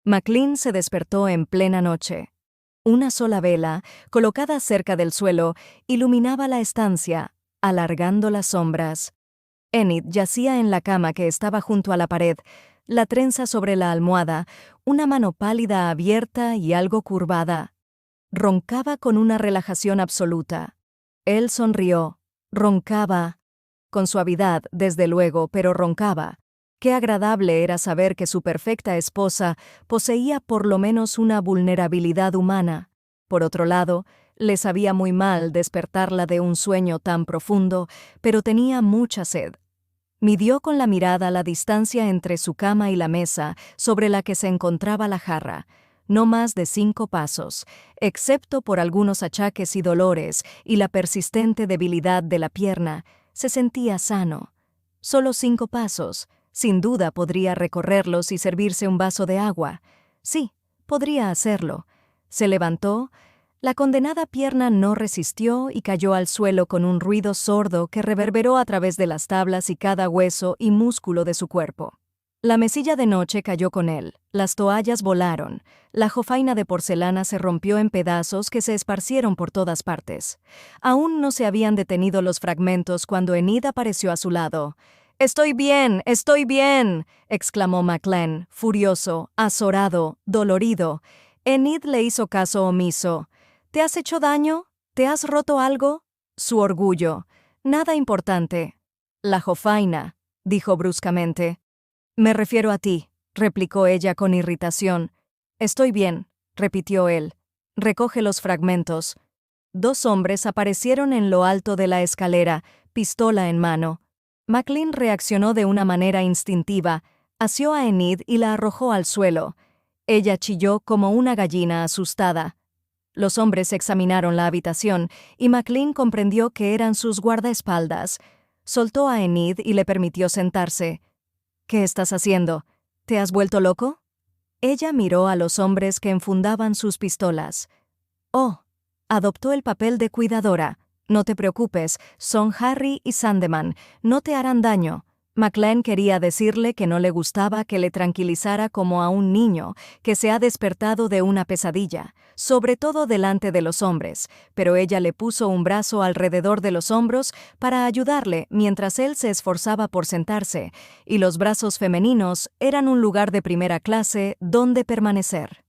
McLean se despertó en plena noche. Una sola vela, colocada cerca del suelo, iluminaba la estancia, alargando las sombras. Enid yacía en la cama que estaba junto a la pared, la trenza sobre la almohada, una mano pálida abierta y algo curvada. Roncaba con una relajación absoluta. Él sonrió. Roncaba. Con suavidad, desde luego, pero roncaba. Qué agradable era saber que su perfecta esposa poseía por lo menos una vulnerabilidad humana. Por otro lado, le sabía muy mal despertarla de un sueño tan profundo, pero tenía mucha sed. Midió con la mirada la distancia entre su cama y la mesa sobre la que se encontraba la jarra. No más de 5 pasos, excepto por algunos achaques y dolores y la persistente debilidad de la pierna. Se sentía sano. Solo 5 pasos. Sin duda podría recorrerlos y servirse un vaso de agua. Sí, podría hacerlo. Se levantó. La condenada pierna no resistió y cayó al suelo con un ruido sordo que reverberó a través de las tablas y cada hueso y músculo de su cuerpo. La mesilla de noche cayó con él, las toallas volaron, la jofaina de porcelana se rompió en pedazos que se esparcieron por todas partes. Aún no se habían detenido los fragmentos cuando Enid apareció a su lado. «¡Estoy bien! ¡Estoy bien!», exclamó McLean, furioso, azorado, dolorido. Enid le hizo caso omiso. «¿Te has hecho daño? ¿Te has roto algo?» Su orgullo. «Nada importante». «La jofaina», dijo bruscamente. «Me refiero a ti», replicó ella con irritación. «Estoy bien», repitió él. «Recoge los fragmentos». 2 hombres aparecieron en lo alto de la escalera, pistola en mano. McLean reaccionó de una manera instintiva, asió a Enid y la arrojó al suelo. Ella chilló como una gallina asustada. Los hombres examinaron la habitación y McLean comprendió que eran sus guardaespaldas. Soltó a Enid y le permitió sentarse. «¿Qué estás haciendo? ¿Te has vuelto loco?» Ella miró a los hombres que enfundaban sus pistolas. «Oh», adoptó el papel de cuidadora. «No te preocupes, son Harry y Sandeman, no te harán daño». McLean quería decirle que no le gustaba que le tranquilizara como a un niño que se ha despertado de una pesadilla, sobre todo delante de los hombres, pero ella le puso un brazo alrededor de los hombros para ayudarle mientras él se esforzaba por sentarse, y los brazos femeninos eran un lugar de primera clase donde permanecer.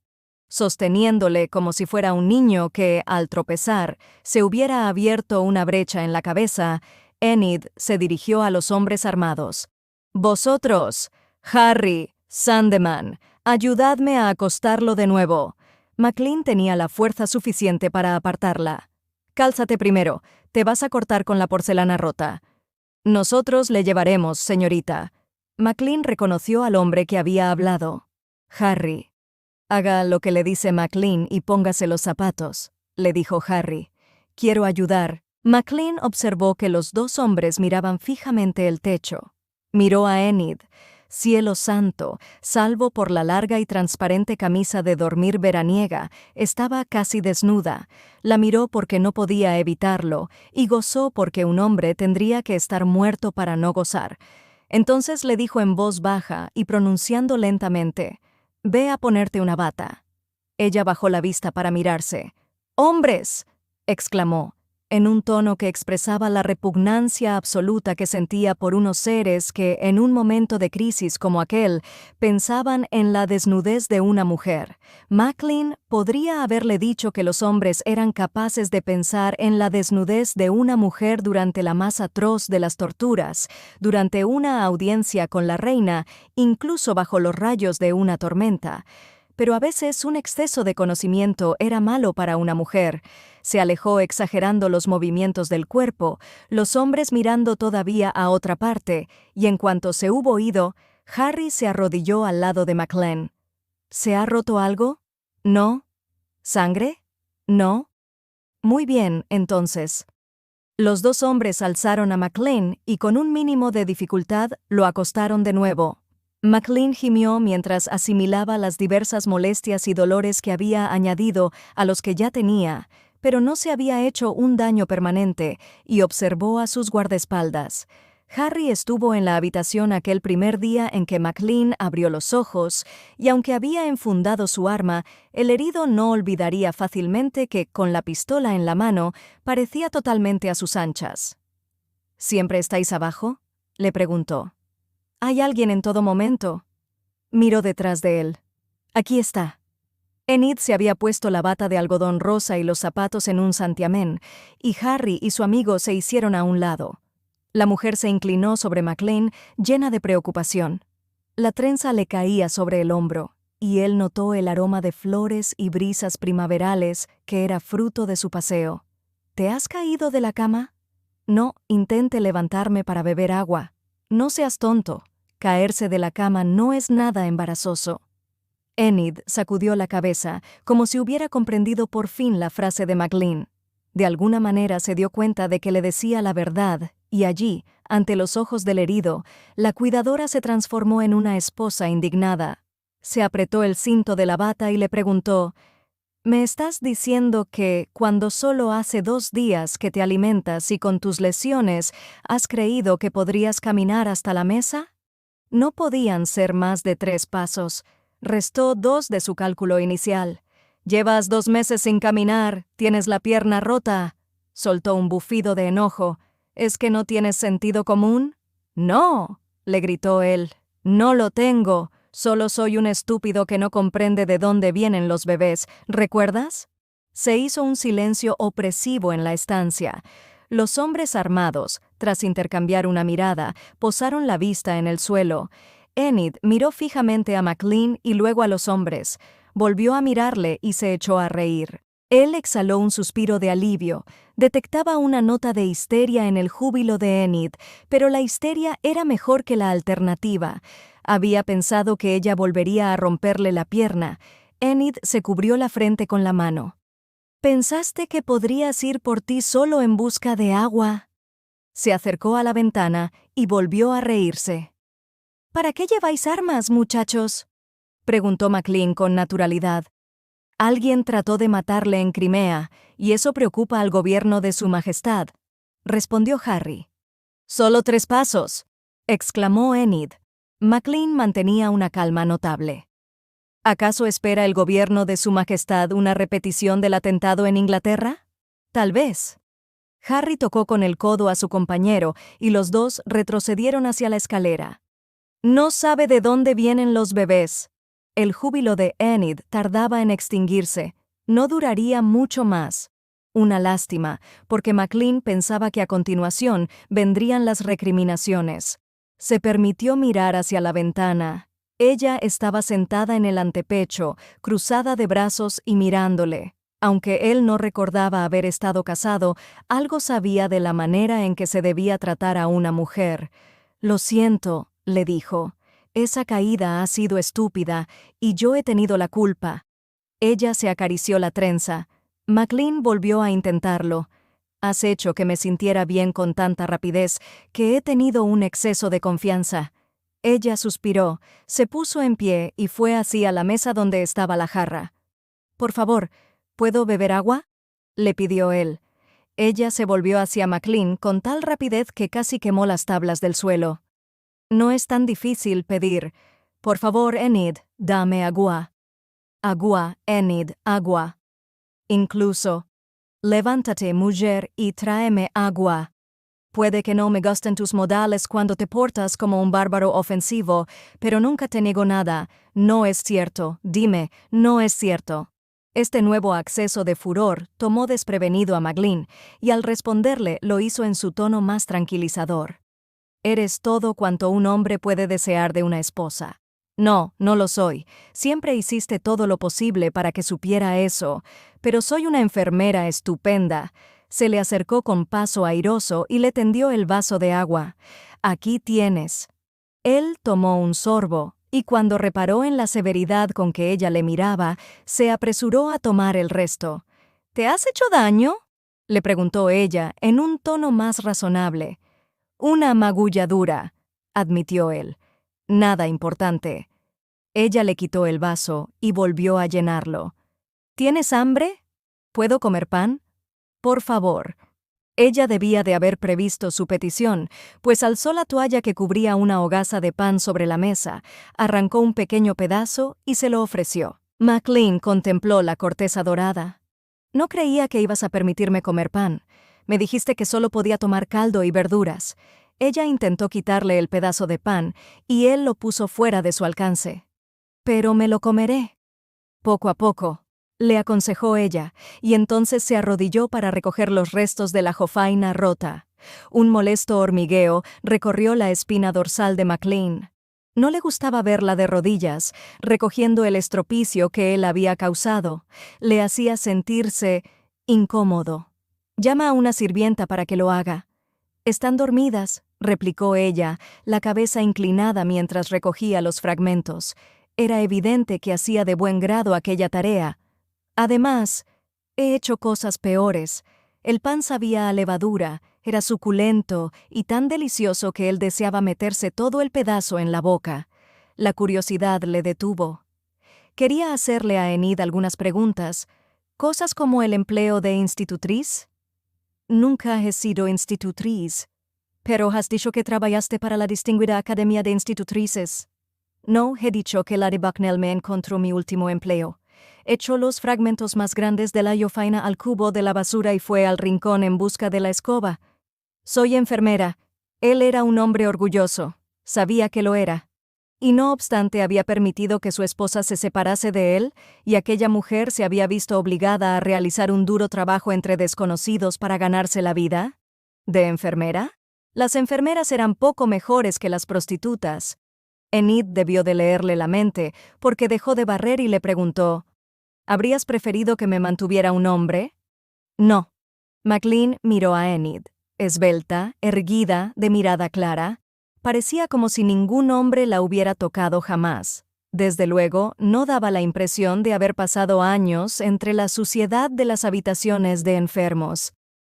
Sosteniéndole como si fuera un niño que, al tropezar, se hubiera abierto una brecha en la cabeza, Enid se dirigió a los hombres armados. «Vosotros, Harry, Sandeman, ayudadme a acostarlo de nuevo». McLean tenía la fuerza suficiente para apartarla. «Cálzate primero, te vas a cortar con la porcelana rota». «Nosotros le llevaremos, señorita». McLean reconoció al hombre que había hablado. «Harry». «Haga lo que le dice McLean y póngase los zapatos», le dijo Harry. «Quiero ayudar». McLean observó que los 2 hombres miraban fijamente el techo. Miró a Enid. Cielo santo, salvo por la larga y transparente camisa de dormir veraniega, estaba casi desnuda. La miró porque no podía evitarlo, y gozó porque un hombre tendría que estar muerto para no gozar. Entonces le dijo en voz baja y pronunciando lentamente: «Ve a ponerte una bata». Ella bajó la vista para mirarse. «¡Hombres!», exclamó, en un tono que expresaba la repugnancia absoluta que sentía por unos seres que, en un momento de crisis como aquel, pensaban en la desnudez de una mujer. McLean podría haberle dicho que los hombres eran capaces de pensar en la desnudez de una mujer durante la más atroz de las torturas, durante una audiencia con la reina, incluso bajo los rayos de una tormenta. Pero a veces un exceso de conocimiento era malo para una mujer. Se alejó exagerando los movimientos del cuerpo, los hombres mirando todavía a otra parte, y en cuanto se hubo ido, Harry se arrodilló al lado de McLean. «¿Se ha roto algo? ¿No? ¿Sangre? ¿No? Muy bien, entonces». Los 2 hombres alzaron a McLean y con un mínimo de dificultad lo acostaron de nuevo. McLean gimió mientras asimilaba las diversas molestias y dolores que había añadido a los que ya tenía, pero no se había hecho un daño permanente, y observó a sus guardaespaldas. Harry estuvo en la habitación aquel primer día en que McLean abrió los ojos, y aunque había enfundado su arma, el herido no olvidaría fácilmente que, con la pistola en la mano, parecía totalmente a sus anchas. ¿Siempre estáis abajo?, le preguntó. ¿Hay alguien en todo momento? Miró detrás de él. Aquí está. Enid se había puesto la bata de algodón rosa y los zapatos en un santiamén, y Harry y su amigo se hicieron a un lado. La mujer se inclinó sobre McLean, llena de preocupación. La trenza le caía sobre el hombro, y él notó el aroma de flores y brisas primaverales que era fruto de su paseo. ¿Te has caído de la cama? No, intente levantarme para beber agua. No seas tonto. Caerse de la cama no es nada embarazoso. Enid sacudió la cabeza, como si hubiera comprendido por fin la frase de McLean. De alguna manera se dio cuenta de que le decía la verdad, y allí, ante los ojos del herido, la cuidadora se transformó en una esposa indignada. Se apretó el cinto de la bata y le preguntó: ¿Me estás diciendo que, cuando solo hace 2 días que te alimentas y con tus lesiones, has creído que podrías caminar hasta la mesa? No podían ser más de 3 pasos. Restó 2 de su cálculo inicial. «Llevas 2 meses sin caminar, tienes la pierna rota». Soltó un bufido de enojo. «¿Es que no tienes sentido común?» «No», le gritó él. «No lo tengo. Solo soy un estúpido que no comprende de dónde vienen los bebés. ¿Recuerdas?» Se hizo un silencio opresivo en la estancia. Los hombres armados, tras intercambiar una mirada, posaron la vista en el suelo. Enid miró fijamente a McLean y luego a los hombres. Volvió a mirarle y se echó a reír. Él exhaló un suspiro de alivio. Detectaba una nota de histeria en el júbilo de Enid, pero la histeria era mejor que la alternativa. Había pensado que ella volvería a romperle la pierna. Enid se cubrió la frente con la mano. «¿Pensaste que podrías ir por ti solo en busca de agua?» Se acercó a la ventana y volvió a reírse. «¿Para qué lleváis armas, muchachos?», preguntó McLean con naturalidad. «Alguien trató de matarle en Crimea, y eso preocupa al gobierno de Su Majestad», respondió Harry. «Solo 3 pasos», exclamó Enid. McLean mantenía una calma notable. ¿Acaso espera el gobierno de Su Majestad una repetición del atentado en Inglaterra? Tal vez. Harry tocó con el codo a su compañero y los dos retrocedieron hacia la escalera. «No sabe de dónde vienen los bebés». El júbilo de Enid tardaba en extinguirse. No duraría mucho más. Una lástima, porque McLean pensaba que a continuación vendrían las recriminaciones. Se permitió mirar hacia la ventana. Ella estaba sentada en el antepecho, cruzada de brazos y mirándole. Aunque él no recordaba haber estado casado, algo sabía de la manera en que se debía tratar a una mujer. «Lo siento», le dijo. «Esa caída ha sido estúpida, y yo he tenido la culpa». Ella se acarició la trenza. McLean volvió a intentarlo. «Has hecho que me sintiera bien con tanta rapidez, que he tenido un exceso de confianza». Ella suspiró, se puso en pie y fue hacia la mesa donde estaba la jarra. «Por favor, ¿puedo beber agua?», le pidió él. Ella se volvió hacia McLean con tal rapidez que casi quemó las tablas del suelo. «No es tan difícil pedir. Por favor, Enid, dame agua». «Agua, Enid, agua». Incluso, «Levántate, mujer, y tráeme agua». Puede que no me gusten tus modales cuando te portas como un bárbaro ofensivo, pero nunca te niego nada. No es cierto, dime, no es cierto. Este nuevo acceso de furor tomó desprevenido a McLean, y al responderle lo hizo en su tono más tranquilizador. «Eres todo cuanto un hombre puede desear de una esposa». «No, no lo soy. Siempre hiciste todo lo posible para que supiera eso, pero soy una enfermera estupenda». Se le acercó con paso airoso y le tendió el vaso de agua. «Aquí tienes». Él tomó un sorbo, y cuando reparó en la severidad con que ella le miraba, se apresuró a tomar el resto. «¿Te has hecho daño?», le preguntó ella, en un tono más razonable. «Una magulladura», admitió él. «Nada importante». Ella le quitó el vaso y volvió a llenarlo. «¿Tienes hambre? ¿Puedo comer pan? Por favor». Ella debía de haber previsto su petición, pues alzó la toalla que cubría una hogaza de pan sobre la mesa, arrancó un pequeño pedazo y se lo ofreció. McLean contempló la corteza dorada. No creía que ibas a permitirme comer pan. Me dijiste que solo podía tomar caldo y verduras. Ella intentó quitarle el pedazo de pan, y él lo puso fuera de su alcance. Pero me lo comeré. Poco a poco, le aconsejó ella, y entonces se arrodilló para recoger los restos de la jofaina rota. Un molesto hormigueo recorrió la espina dorsal de McLean. No le gustaba verla de rodillas, recogiendo el estropicio que él había causado. Le hacía sentirse incómodo. «Llama a una sirvienta para que lo haga». «Están dormidas», replicó ella, la cabeza inclinada mientras recogía los fragmentos. Era evidente que hacía de buen grado aquella tarea. Además, he hecho cosas peores. El pan sabía a levadura, era suculento y tan delicioso que él deseaba meterse todo el pedazo en la boca. La curiosidad le detuvo. Quería hacerle a Enid algunas preguntas, cosas como el empleo de institutriz. «Nunca he sido institutriz. Pero has dicho que trabajaste para la distinguida Academia de Institutrices». «No, he dicho que la de Bucknell me encontró mi último empleo. Echó los fragmentos más grandes de la jofaina al cubo de la basura y fue al rincón en busca de la escoba. Soy enfermera». Él era un hombre orgulloso. Sabía que lo era. Y no obstante había permitido que su esposa se separase de él, y aquella mujer se había visto obligada a realizar un duro trabajo entre desconocidos para ganarse la vida. ¿De enfermera? Las enfermeras eran poco mejores que las prostitutas. Enid debió de leerle la mente, porque dejó de barrer y le preguntó, «¿Habrías preferido que me mantuviera un hombre?» «No». McLean miró a Enid. Esbelta, erguida, de mirada clara. Parecía como si ningún hombre la hubiera tocado jamás. Desde luego, no daba la impresión de haber pasado años entre la suciedad de las habitaciones de enfermos.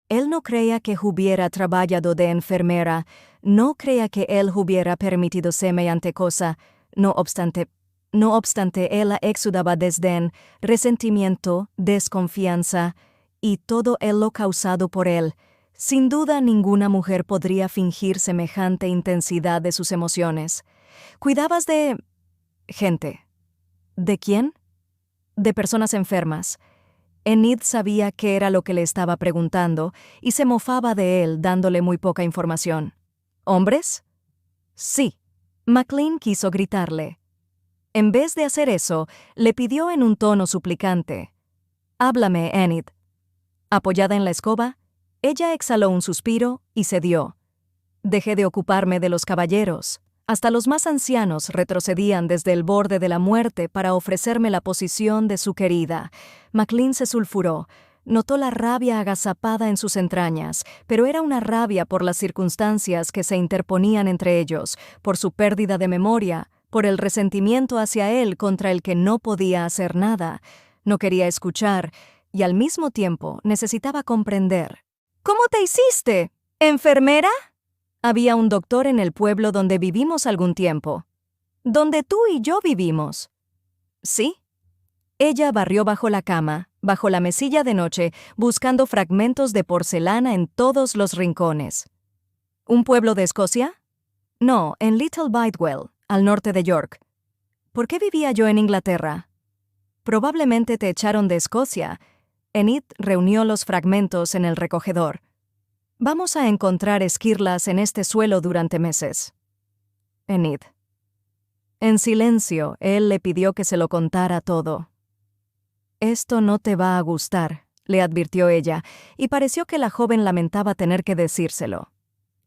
Él no creía que hubiera trabajado de enfermera, no creía que él hubiera permitido semejante cosa. No obstante, ella exudaba desdén, resentimiento, desconfianza, y todo lo causado por él. Sin duda ninguna mujer podría fingir semejante intensidad de sus emociones. «Cuidabas de... gente». «¿De quién?» «De personas enfermas». Enid sabía qué era lo que le estaba preguntando y se mofaba de él dándole muy poca información. «¿Hombres?» «Sí». McLean quiso gritarle. En vez de hacer eso, le pidió en un tono suplicante. «Háblame, Enid». Apoyada en la escoba, ella exhaló un suspiro y cedió. «Dejé de ocuparme de los caballeros. Hasta los más ancianos retrocedían desde el borde de la muerte para ofrecerme la posición de su querida». McLean se sulfuró. Notó la rabia agazapada en sus entrañas, pero era una rabia por las circunstancias que se interponían entre ellos, por su pérdida de memoria, por el resentimiento hacia él contra el que no podía hacer nada. No quería escuchar, y al mismo tiempo necesitaba comprender. «¿Cómo te hiciste? ¿Enfermera?» «Había un doctor en el pueblo donde vivimos algún tiempo». «¿Donde tú y yo vivimos?» «Sí». Ella barrió bajo la cama, bajo la mesilla de noche, buscando fragmentos de porcelana en todos los rincones. «¿Un pueblo de Escocia?» «No, en Little Bidewell, al norte de York». «¿Por qué vivía yo en Inglaterra?» «Probablemente te echaron de Escocia». Enid reunió los fragmentos en el recogedor. «Vamos a encontrar esquirlas en este suelo durante meses». Enid. En silencio, él le pidió que se lo contara todo. «Esto no te va a gustar», le advirtió ella, y pareció que la joven lamentaba tener que decírselo.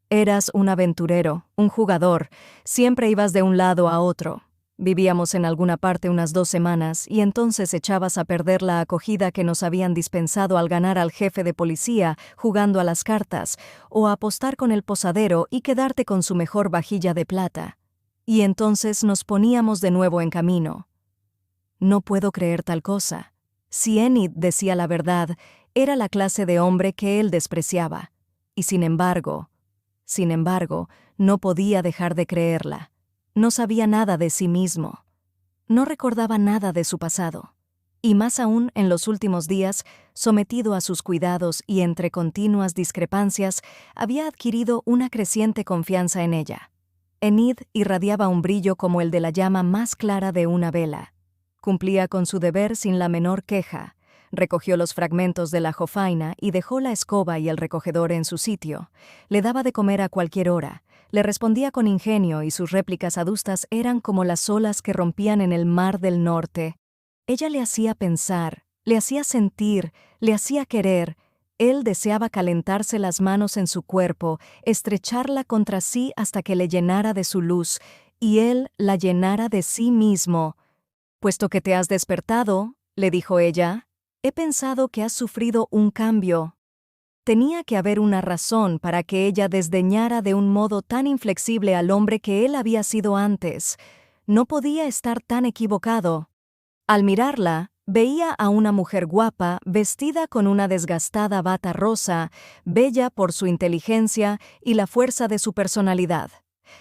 «Eras un aventurero, un jugador, siempre ibas de un lado a otro. Vivíamos en alguna parte unas 2 semanas y entonces echabas a perder la acogida que nos habían dispensado al ganar al jefe de policía jugando a las cartas o a apostar con el posadero y quedarte con su mejor vajilla de plata. Y entonces nos poníamos de nuevo en camino». No puedo creer tal cosa. Si Enid decía la verdad, era la clase de hombre que él despreciaba. Y sin embargo, no podía dejar de creerla. No sabía nada de sí mismo. No recordaba nada de su pasado. Y más aún en los últimos días, sometido a sus cuidados y entre continuas discrepancias, había adquirido una creciente confianza en ella. Enid irradiaba un brillo como el de la llama más clara de una vela. Cumplía con su deber sin la menor queja. Recogió los fragmentos de la jofaina y dejó la escoba y el recogedor en su sitio. Le daba de comer a cualquier hora. Le respondía con ingenio y sus réplicas adustas eran como las olas que rompían en el mar del norte. Ella le hacía pensar, le hacía sentir, le hacía querer. Él deseaba calentarse las manos en su cuerpo, estrecharla contra sí hasta que le llenara de su luz, y él la llenara de sí mismo. «Puesto que te has despertado», le dijo ella, «he pensado que has sufrido un cambio». Tenía que haber una razón para que ella desdeñara de un modo tan inflexible al hombre que él había sido antes. No podía estar tan equivocado. Al mirarla, veía a una mujer guapa, vestida con una desgastada bata rosa, bella por su inteligencia y la fuerza de su personalidad.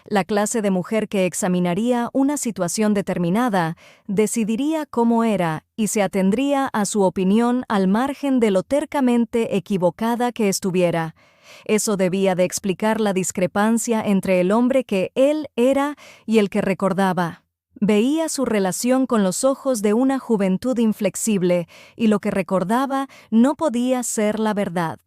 La clase de mujer que examinaría una situación determinada, decidiría cómo era y se atendría a su opinión al margen de lo tercamente equivocada que estuviera. Eso debía de explicar la discrepancia entre el hombre que él era y el que recordaba. Veía su relación con los ojos de una juventud inflexible, y lo que recordaba no podía ser la verdad.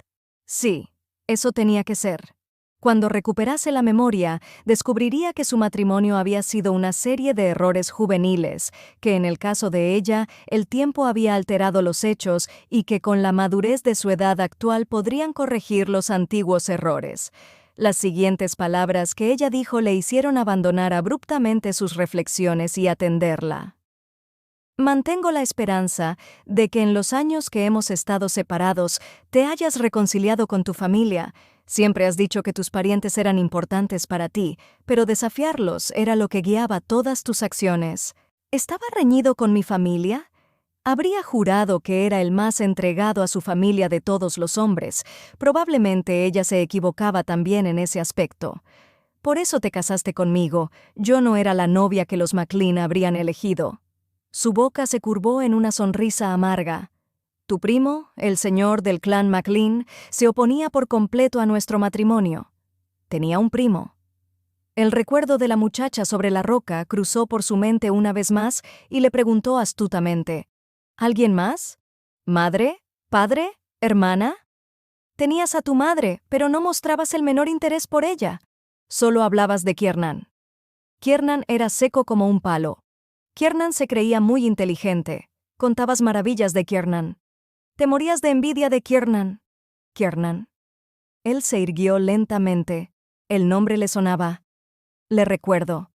Sí, eso tenía que ser. Cuando recuperase la memoria, descubriría que su matrimonio había sido una serie de errores juveniles, que en el caso de ella, el tiempo había alterado los hechos y que con la madurez de su edad actual podrían corregir los antiguos errores. Las siguientes palabras que ella dijo le hicieron abandonar abruptamente sus reflexiones y atenderla. «Mantengo la esperanza de que en los años que hemos estado separados te hayas reconciliado con tu familia. Siempre has dicho que tus parientes eran importantes para ti, pero desafiarlos era lo que guiaba todas tus acciones. ¿Estaba reñido con mi familia? Habría jurado que era el más entregado a su familia de todos los hombres. Probablemente ella se equivocaba también en ese aspecto. Por eso te casaste conmigo. Yo no era la novia que los McLean habrían elegido». Su boca se curvó en una sonrisa amarga. «Tu primo, el señor del clan McLean, se oponía por completo a nuestro matrimonio. Tenía un primo». El recuerdo de la muchacha sobre la roca cruzó por su mente una vez más y le preguntó astutamente: «¿Alguien más? ¿Madre? ¿Padre? ¿Hermana?» «Tenías a tu madre, pero no mostrabas el menor interés por ella. Solo hablabas de Kiernan». Kiernan era seco como un palo. Kiernan se creía muy inteligente. Contabas maravillas de Kiernan. Te morías de envidia de Kiernan. Kiernan. Él se irguió lentamente. El nombre le sonaba. «Le recuerdo».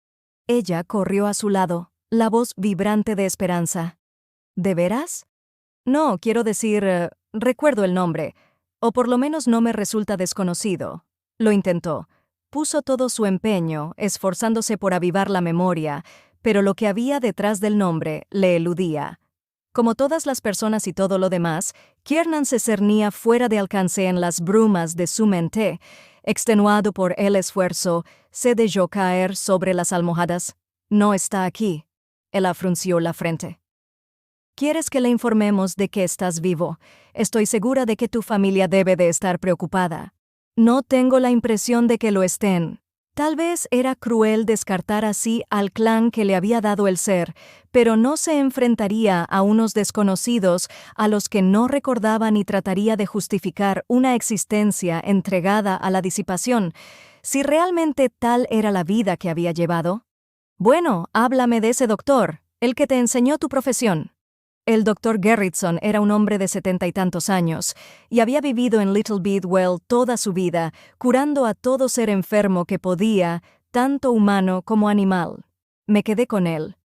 Ella corrió a su lado, la voz vibrante de esperanza. «¿De veras?» «No, quiero decir, recuerdo el nombre, o por lo menos no me resulta desconocido». Lo intentó. Puso todo su empeño, esforzándose por avivar la memoria, pero lo que había detrás del nombre le eludía. Como todas las personas y todo lo demás, Kiernan se cernía fuera de alcance en las brumas de su mente. Extenuado por el esfuerzo, se dejó caer sobre las almohadas. «No está aquí». Él frunció la frente. «¿Quieres que le informemos de que estás vivo? Estoy segura de que tu familia debe de estar preocupada». «No tengo la impresión de que lo estén». Tal vez era cruel descartar así al clan que le había dado el ser, pero no se enfrentaría a unos desconocidos a los que no recordaba ni trataría de justificar una existencia entregada a la disipación, si realmente tal era la vida que había llevado. «Bueno, háblame de ese doctor, el que te enseñó tu profesión». El doctor Gerritson era un hombre de 70 y tantos años, y había vivido en Little Bidwell toda su vida, curando a todo ser enfermo que podía, tanto humano como animal. Me quedé con él.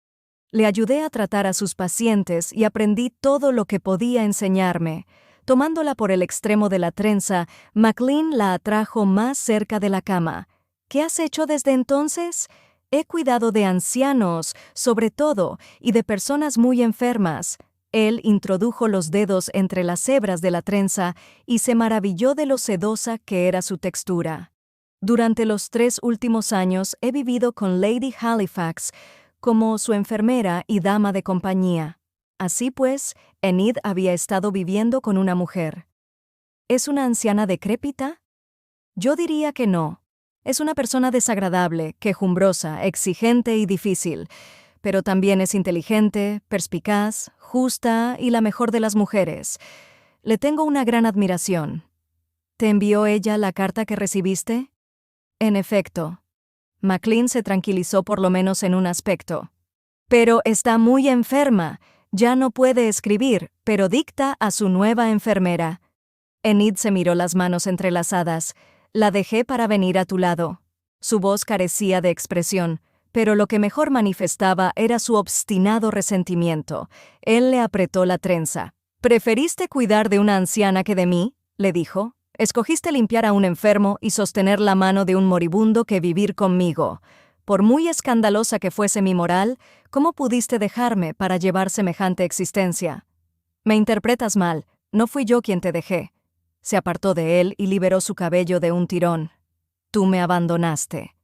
Le ayudé a tratar a sus pacientes y aprendí todo lo que podía enseñarme. Tomándola por el extremo de la trenza, McLean la atrajo más cerca de la cama. «¿Qué has hecho desde entonces?» «He cuidado de ancianos, sobre todo, y de personas muy enfermas». Él introdujo los dedos entre las hebras de la trenza y se maravilló de lo sedosa que era su textura. «Durante los 3 últimos años he vivido con Lady Halifax como su enfermera y dama de compañía». Así pues, Enid había estado viviendo con una mujer. ¿Es una anciana decrépita? Yo diría que no. Es una persona desagradable, quejumbrosa, exigente y difícil, pero también es inteligente, perspicaz, justa y la mejor de las mujeres. Le tengo una gran admiración. ¿Te envió ella la carta que recibiste? En efecto. McLean se tranquilizó por lo menos en un aspecto. Pero está muy enferma. Ya no puede escribir, pero dicta a su nueva enfermera. Enid se miró las manos entrelazadas. La dejé para venir a tu lado. Su voz carecía de expresión, pero lo que mejor manifestaba era su obstinado resentimiento. Él le apretó la trenza. «¿Preferiste cuidar de una anciana que de mí?», le dijo. «Escogiste limpiar a un enfermo y sostener la mano de un moribundo que vivir conmigo. Por muy escandalosa que fuese mi moral, ¿cómo pudiste dejarme para llevar semejante existencia?» «Me interpretas mal, no fui yo quien te dejé». Se apartó de él y liberó su cabello de un tirón. «Tú me abandonaste».